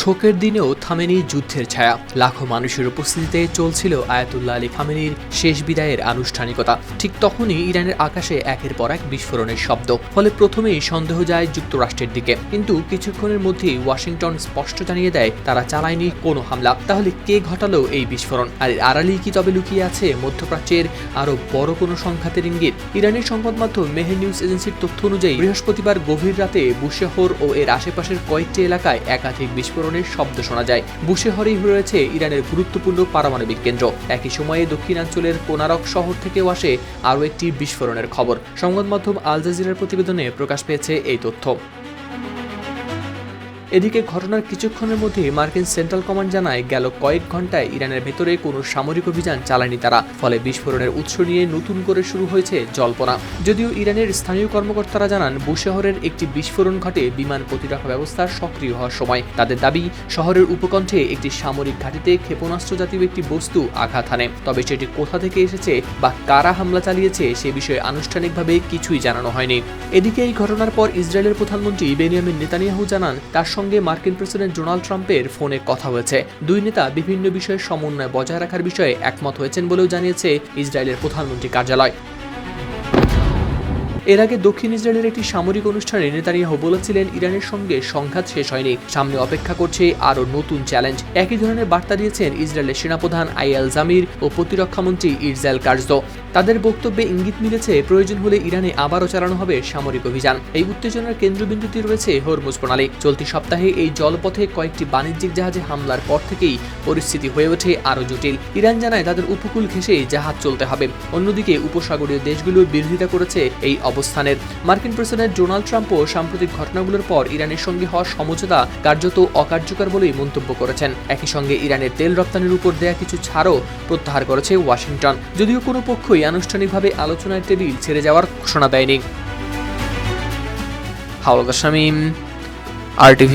শোকের দিনেও থামেনি যুদ্ধের ছায়া। লাখো মানুষের উপস্থিতিতে চলছিল আয়াতুল্লাহ আলী খামেনির শেষ বিদায়ের আনুষ্ঠানিকতা। ঠিক তখনই ইরানের আকাশে একের পর এক বিস্ফোরণের শব্দ। ফলে প্রথমেই সন্দেহ যায় যুক্তরাষ্ট্রের দিকে, কিন্তু কিছুক্ষণের মধ্যেই ওয়াশিংটন স্পষ্ট জানিয়ে দেয় তারা চালায়নি কোনো হামলা। তাহলে কে ঘটালো এই বিস্ফোরণ? আর আড়ালেই কি তবে লুকিয়ে আছে মধ্যপ্রাচ্যের আরো বড় কোনো সংঘাতের ইঙ্গিত? ইরানের সংবাদ মাধ্যম মেহের নিউজ এজেন্সির তথ্য অনুযায়ী বৃহস্পতিবার গভীর রাতে বুশেহর ও এর আশেপাশের কয়েকটি এলাকায় একাধিক বিস্ফোরণের শব্দ শোনা যায়। বুশেহরেই রয়েছে ইরানের গুরুত্বপূর্ণ পারমাণবিক কেন্দ্র। একই সময়ে দক্ষিণাঞ্চলের কোনারক শহর থেকেও আসে আরও একটি বিস্ফোরণের খবর। সংবাদ মাধ্যম আল জাজিরার প্রতিবেদনে প্রকাশ পেয়েছে এই তথ্য। এদিকে ঘটনার কিছুক্ষণের মধ্যে মার্কিন সেন্ট্রাল কমান্ড জানায় গেল কয়েক ঘন্টায় ইরানের ভেতরে কোনো সামরিক অভিযান চালায়নি তারা। ফলে বিস্ফোরণের উৎস নিয়ে নতুন করে শুরু হয়েছে জল্পনা। যদিও ইরানের স্থানীয় কর্মকর্তারা জানান বুশেহরের একটি বিস্ফোরণ ঘটে বিমান প্রতিরক্ষা ব্যবস্থা সক্রিয় হওয়ার সময়। তাদের দাবি, শহরের উপকণ্ঠে একটি সামরিক ঘাঁটিতে ক্ষেপণাস্ত্র জাতীয় একটি বস্তু আঘাত হানে। তবে সেটি কোথা থেকে এসেছে বা কারা হামলা চালিয়েছে সে বিষয়ে আনুষ্ঠানিকভাবে কিছুই জানানো হয়নি। এদিকে এই ঘটনার পর ইসরায়েলের প্রধানমন্ত্রী বেনিয়ামিন নেতানিয়াহু জানান তার সঙ্গে মার্কিন প্রেসিডেন্ট ডোনাল্ড ট্রাম্পের ফোনে কথা হয়েছে। দুই নেতা বিভিন্ন বিষয়ে সমন্বয় বজায় রাখার বিষয়ে একমত হয়েছেন বলেও জানিয়েছে ইসরায়েলের প্রধানমন্ত্রী কার্যালয়। এর আগে দক্ষিণ ইসরায়েলের একটি সামরিক অনুষ্ঠানে নেতানিয়াহু বলেছিলেন ইরানের সঙ্গে সংঘাত শেষ হয়নি, সামনে অপেক্ষা করছে আরও নতুন চ্যালেঞ্জ। একই ধরনের বার্তা দিয়েছেন ইসরায়েলের সেনাপ্রধান আইয়াল জামির ও প্রতিরক্ষামন্ত্রী ইরজাল কার্জো। তাদের বক্তব্যে ইঙ্গিত মিলেছে প্রয়োজন হলে ইরানে আবারও চালানো হবে সামরিক অভিযান। এই উত্তেজনার কেন্দ্রবিন্দুতে রয়েছে হরমুজ প্রণালী। চলতি সপ্তাহে এই জলপথে কয়েকটি বাণিজ্যিক জাহাজে হামলার পর থেকেই পরিস্থিতি হয়ে ওঠে আরও জটিল। ইরান জানায় তাদের উপকূল ঘেঁষে জাহাজ চলতে হবে। অন্যদিকে উপসাগরীয় দেশগুলোর বিরোধিতা করেছে এই অবস্থানের। মার্কিন প্রেসিডেন্ট ডোনাল্ড ট্রাম্পও সাম্প্রতিক ঘটনাগুলোর পর ইরানের সঙ্গে হওয়া সমঝোতা কার্যত অকার্যকর বলেই মন্তব্য করেছেন। একই সঙ্গে ইরানের তেল রপ্তানির উপর দেয়া কিছু ছাড়ও প্রত্যাহার করেছে ওয়াশিংটন, যদিও কোনো পক্ষই আনুষ্ঠানিকভাবে আলোচনার টেবিল ছেড়ে যাওয়ার ঘোষণা দেয়নি। হাওলাদার শামীম, RTV।